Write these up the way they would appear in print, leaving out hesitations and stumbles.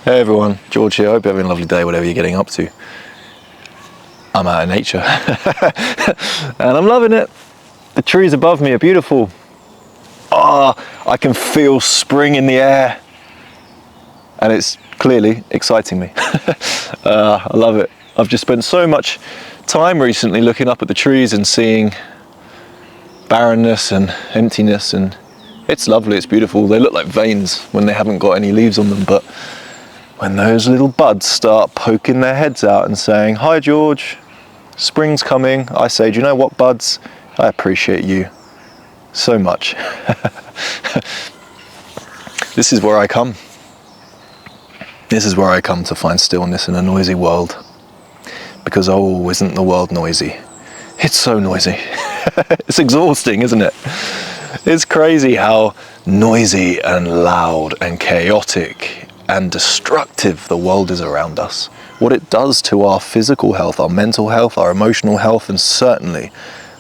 Hey everyone, George here. Hope you're having a lovely day, whatever you're getting up to. I'm out in nature and I'm loving it. The trees above me are beautiful. I can feel spring in the air and it's clearly exciting me. I love it. I've just spent so much time recently looking up at the trees and seeing barrenness and emptiness, and it's lovely, it's beautiful. They look like veins when they haven't got any leaves on them, but when those little buds start poking their heads out and saying, "Hi George, spring's coming," I say, "Do you know what, buds? I appreciate you so much." This is where I come. This is where I come to find stillness in a noisy world. Because isn't the world noisy? It's so noisy. It's exhausting, isn't it? It's crazy how noisy and loud and chaotic and destructive the world is around us. What it does to our physical health, our mental health, our emotional health, and certainly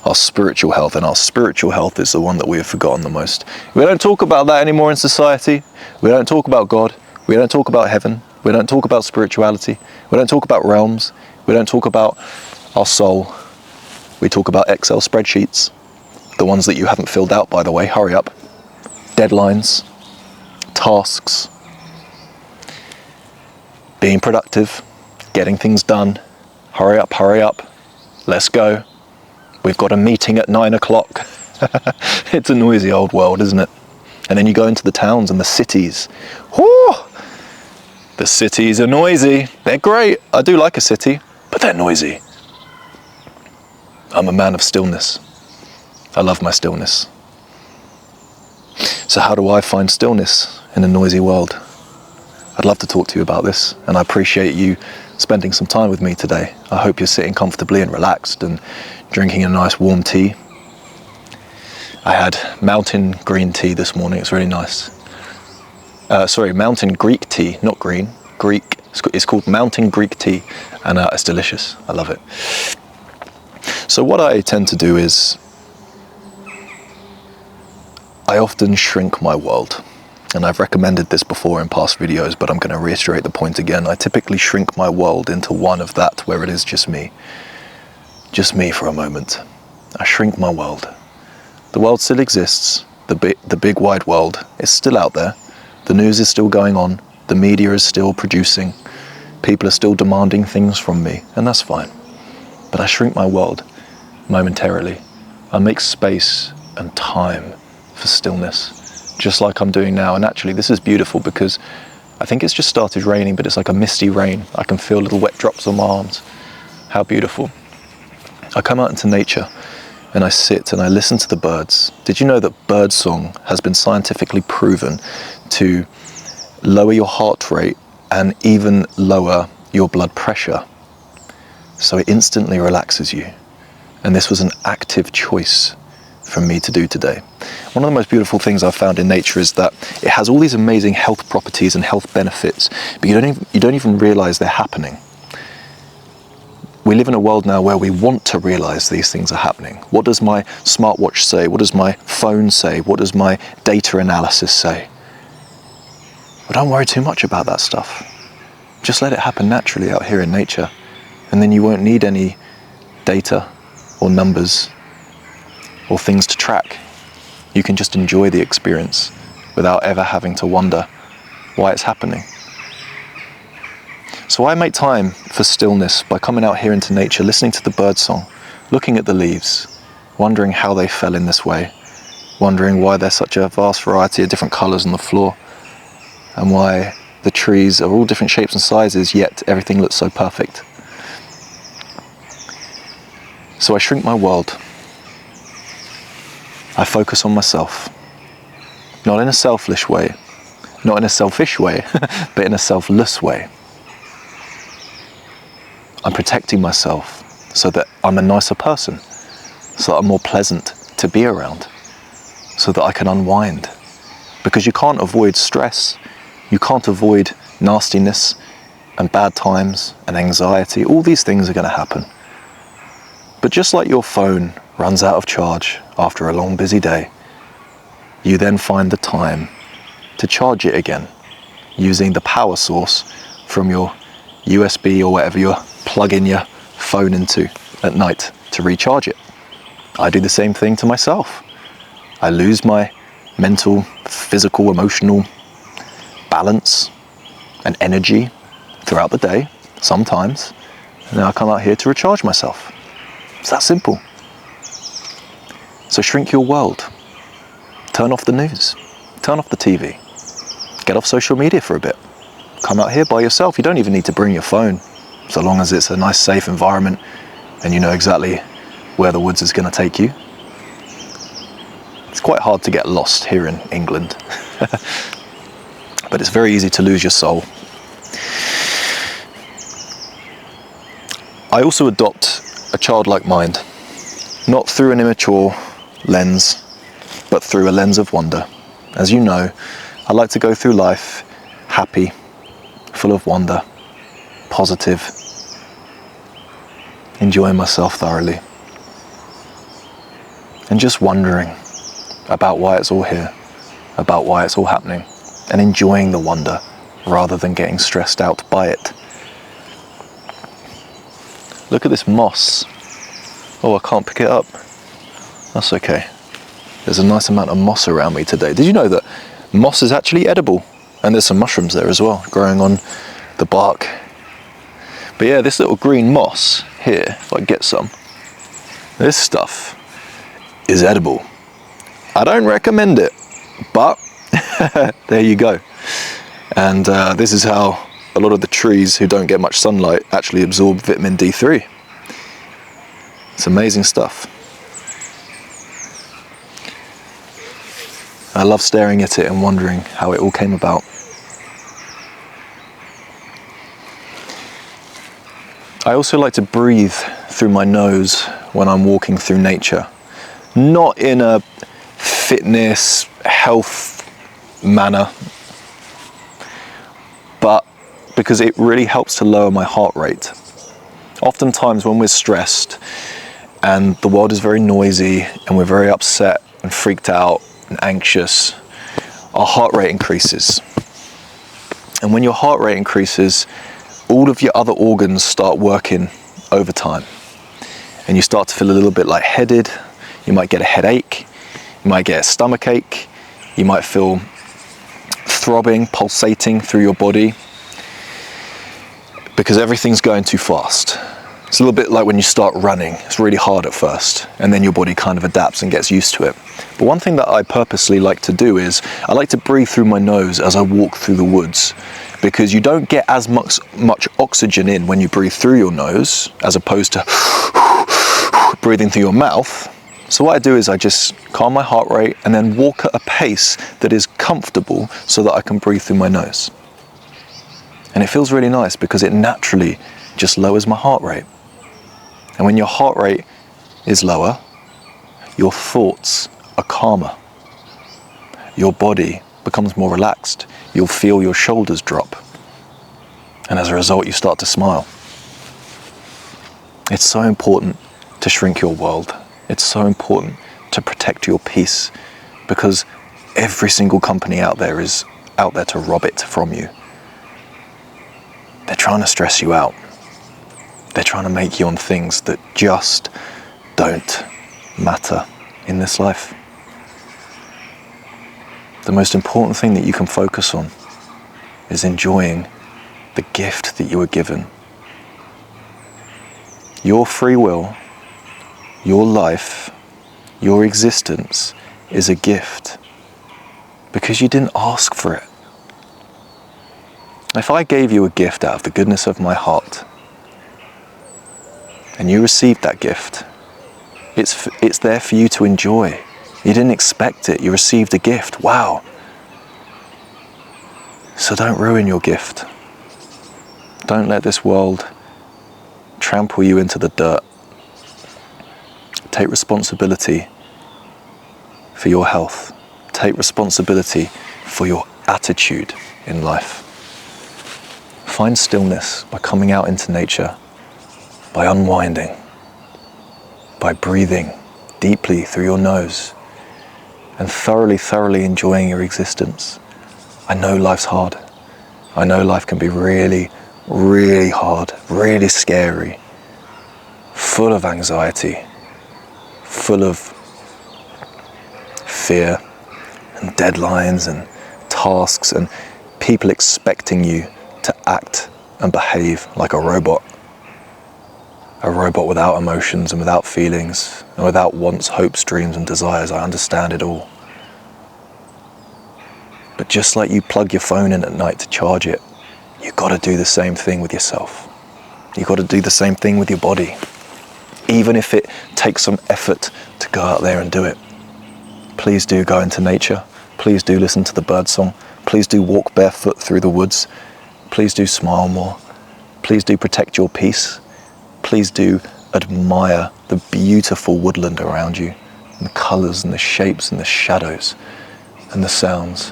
our spiritual health. And our spiritual health is the one that we have forgotten the most. We don't talk about that anymore in society. We don't talk about God. We don't talk about heaven. We don't talk about spirituality. We don't talk about realms. We don't talk about our soul. We talk about Excel spreadsheets. The ones that you haven't filled out, by the way. Hurry up. Deadlines. Tasks. Being productive, getting things done, hurry up, let's go. We've got a meeting at 9 o'clock. It's a noisy old world, isn't it? And then you go into the towns and the cities. Whoo! The cities are noisy. They're great. I do like a city, but they're noisy. I'm a man of stillness. I love my stillness. So how do I find stillness in a noisy world? I'd love to talk to you about this, and I appreciate you spending some time with me today. I hope you're sitting comfortably and relaxed and drinking a nice warm tea. I had mountain green tea this morning. It's really nice. Mountain Greek tea, not green. Greek. It's called mountain Greek tea, and it's delicious. I love it. So what I tend to do is I often shrink my world. And I've recommended this before in past videos, but I'm going to reiterate the point again. I typically shrink my world into one of that where it is just me. Just me for a moment. I shrink my world. The world still exists. The big wide world is still out there. The news is still going on. The media is still producing. People are still demanding things from me, and that's fine. But I shrink my world momentarily. I make space and time for stillness. Just like I'm doing now. And actually this is beautiful because I think it's just started raining, but it's like a misty rain. I can feel little wet drops on my arms. How beautiful. I come out into nature and I sit and I listen to the birds. Did you know that birdsong has been scientifically proven to lower your heart rate and even lower your blood pressure? So it instantly relaxes you. And this was an active choice from me to do today. One of the most beautiful things I've found in nature is that it has all these amazing health properties and health benefits, but you don't even realize they're happening. We live in a world now where we want to realize these things are happening. What does my smartwatch say? What does my phone say? What does my data analysis say? But don't worry too much about that stuff. Just let it happen naturally out here in nature, and then you won't need any data or numbers or things to track. You can just enjoy the experience without ever having to wonder why it's happening. So I make time for stillness by coming out here into nature, listening to the birdsong, looking at the leaves, wondering how they fell in this way, wondering why there's such a vast variety of different colours on the floor, and why the trees are all different shapes and sizes, yet everything looks so perfect. So I shrink my world. I focus on myself, not in a selfish way, not in a selfish way, but in a selfless way. I'm protecting myself so that I'm a nicer person, so that I'm more pleasant to be around, so that I can unwind. Because you can't avoid stress, you can't avoid nastiness and bad times and anxiety. All these things are going to happen. But just like your phone runs out of charge after a long busy day, you then find the time to charge it again using the power source from your USB or whatever you're plugging your phone into at night to recharge it. I do the same thing to myself. I lose my mental, physical, emotional balance and energy throughout the day, sometimes, and then I come out here to recharge myself. It's that simple. So shrink your world. Turn off the news. Turn off the TV. Get off social media for a bit. Come out here by yourself. You don't even need to bring your phone, so long as it's a nice, safe environment and you know exactly where the woods is going to take you. It's quite hard to get lost here in England, but it's very easy to lose your soul. I also adopt a childlike mind, not through an immature lens, but through a lens of wonder. As you know, I like to go through life happy, full of wonder, positive, enjoying myself thoroughly, and just wondering about why it's all here, about why it's all happening, and enjoying the wonder rather than getting stressed out by it. Look at this moss. Oh, I can't pick it up. That's okay. There's a nice amount of moss around me today. Did you know that moss is actually edible? And there's some mushrooms there as well, growing on the bark. But yeah, this little green moss here, if I get some, this stuff is edible. I don't recommend it, but there you go. And this is how a lot of the trees who don't get much sunlight actually absorb vitamin D3. It's amazing stuff. I love staring at it and wondering how it all came about. I also like to breathe through my nose when I'm walking through nature. Not in a fitness, health manner, but because it really helps to lower my heart rate. Oftentimes when we're stressed and the world is very noisy and we're very upset and freaked out and anxious, our heart rate increases. And when your heart rate increases, all of your other organs start working overtime. And you start to feel a little bit lightheaded. You might get a headache. You might get a stomach ache. You might feel throbbing, pulsating through your body because everything's going too fast. It's a little bit like when you start running. It's really hard at first, and then your body kind of adapts and gets used to it. But one thing that I purposely like to do is I like to breathe through my nose as I walk through the woods, because you don't get as much oxygen in when you breathe through your nose as opposed to breathing through your mouth. So what I do is I just calm my heart rate and then walk at a pace that is comfortable so that I can breathe through my nose. And it feels really nice because it naturally just lowers my heart rate. And when your heart rate is lower, your thoughts are calmer. Your body becomes more relaxed. You'll feel your shoulders drop. And as a result, you start to smile. It's so important to shrink your world. It's so important to protect your peace, because every single company out there is out there to rob it from you. They're trying to stress you out. They're trying to make you on things that just don't matter in this life. The most important thing that you can focus on is enjoying the gift that you were given. Your free will, your life, your existence is a gift because you didn't ask for it. If I gave you a gift out of the goodness of my heart and you received that gift, it's there for you to enjoy. You didn't expect it, you received a gift. Wow. So don't ruin your gift. Don't let this world trample you into the dirt. Take responsibility for your health. Take responsibility for your attitude in life. Find stillness by coming out into nature, by unwinding, by breathing deeply through your nose, and thoroughly enjoying your existence. I know life's hard. I know life can be really, really hard, really scary, full of anxiety, full of fear and deadlines and tasks and people expecting you to act and behave like a robot without emotions and without feelings and without wants, hopes, dreams and desires. I understand it all. But just like you plug your phone in at night to charge it, you've got to do the same thing with yourself. You've got to do the same thing with your body, even if it takes some effort to go out there and do it. Please do go into nature. Please do listen to the bird song. Please do walk barefoot through the woods. Please do smile more. Please do protect your peace. Please do admire the beautiful woodland around you, and the colours and the shapes and the shadows and the sounds.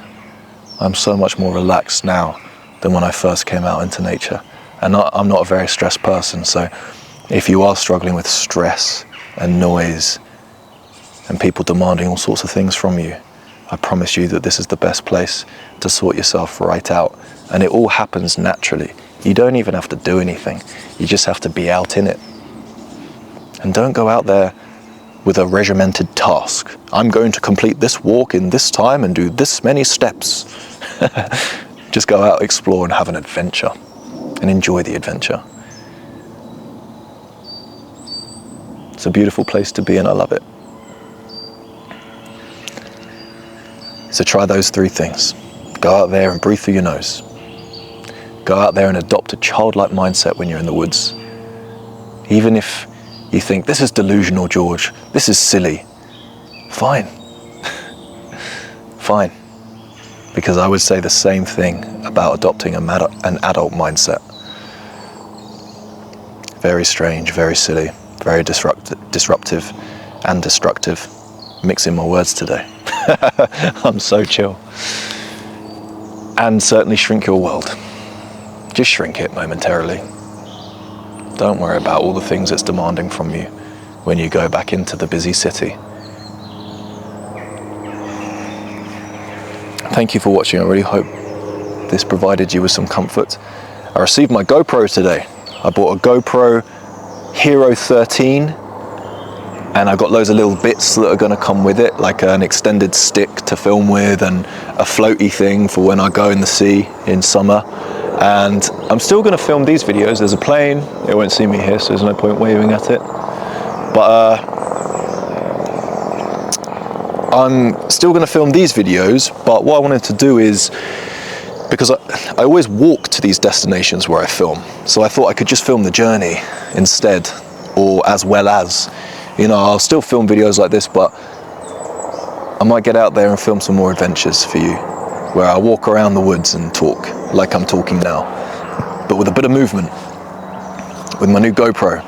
I'm so much more relaxed now than when I first came out into nature. And I'm not a very stressed person, so if you are struggling with stress and noise and people demanding all sorts of things from you, I promise you that this is the best place to sort yourself right out. And it all happens naturally. You don't even have to do anything. You just have to be out in it. And don't go out there with a regimented task. I'm going to complete this walk in this time and do this many steps. Just go out, explore and have an adventure and enjoy the adventure. It's a beautiful place to be and I love it. So try those 3 things. Go out there and breathe through your nose. Go out there and adopt a childlike mindset when you're in the woods. Even if you think, this is delusional, George, this is silly. Fine. Fine. Because I would say the same thing about adopting an adult mindset. Very strange, very silly, very disruptive and destructive. Mixing my words today. I'm so chill. And certainly shrink your world. Just shrink it momentarily. Don't worry about all the things it's demanding from you when you go back into the busy city. Thank you for watching. I really hope this provided you with some comfort. I received my GoPro today. I bought a GoPro Hero 13 and I got loads of little bits that are going to come with it, like an extended stick to film with and a floaty thing for when I go in the sea in summer. And I'm still going to film these videos. There's a plane, it won't see me here, so there's no point waving at it. But I'm still going to film these videos, but what I wanted to do is, because I always walk to these destinations where I film, so I thought I could just film the journey instead, or as well as. You know, I'll still film videos like this, but I might get out there and film some more adventures for you, where I walk around the woods and talk like I'm talking now, but with a bit of movement, with my new GoPro.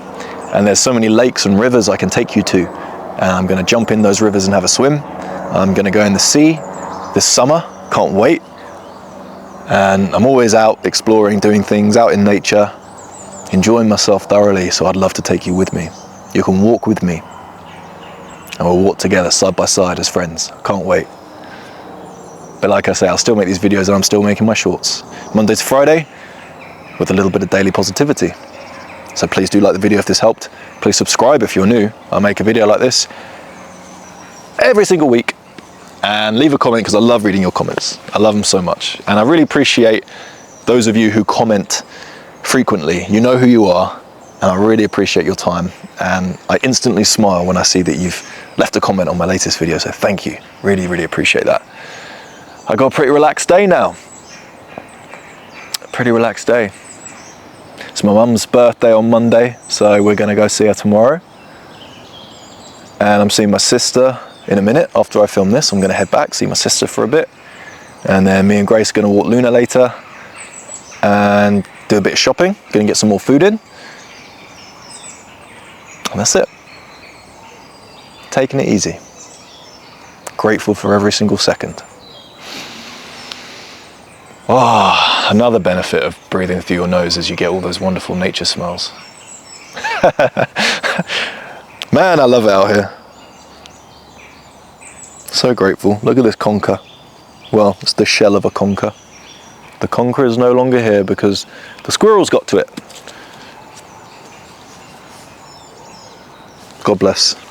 And there's so many lakes and rivers I can take you to, and I'm going to jump in those rivers and have a swim. I'm going to go in the sea this summer, can't wait. And I'm always out exploring, doing things out in nature, enjoying myself thoroughly, so I'd love to take you with me. You can walk with me and we'll walk together side by side as friends. Can't wait. But like I say, I'll still make these videos and I'm still making my shorts Monday to Friday with a little bit of daily positivity. So please do like the video if this helped. Please subscribe if you're new. I make a video like this every single week, and leave a comment because I love reading your comments. I love them so much. And I really appreciate those of you who comment frequently. You know who you are, and I really appreciate your time. And I instantly smile when I see that you've left a comment on my latest video. So thank you. Really, really appreciate that. I got a pretty relaxed day now. A pretty relaxed day. It's my mum's birthday on Monday, so we're going to go see her tomorrow. And I'm seeing my sister in a minute. After I film this, I'm going to head back, see my sister for a bit. And then me and Grace are going to walk Luna later and do a bit of shopping. Going to get some more food in. And that's it. Taking it easy. Grateful for every single second. Oh, another benefit of breathing through your nose is you get all those wonderful nature smells. Man, I love it out here. So grateful. Look at this conker. Well, it's the shell of a conker. The conqueror is no longer here because the squirrels got to it. God bless.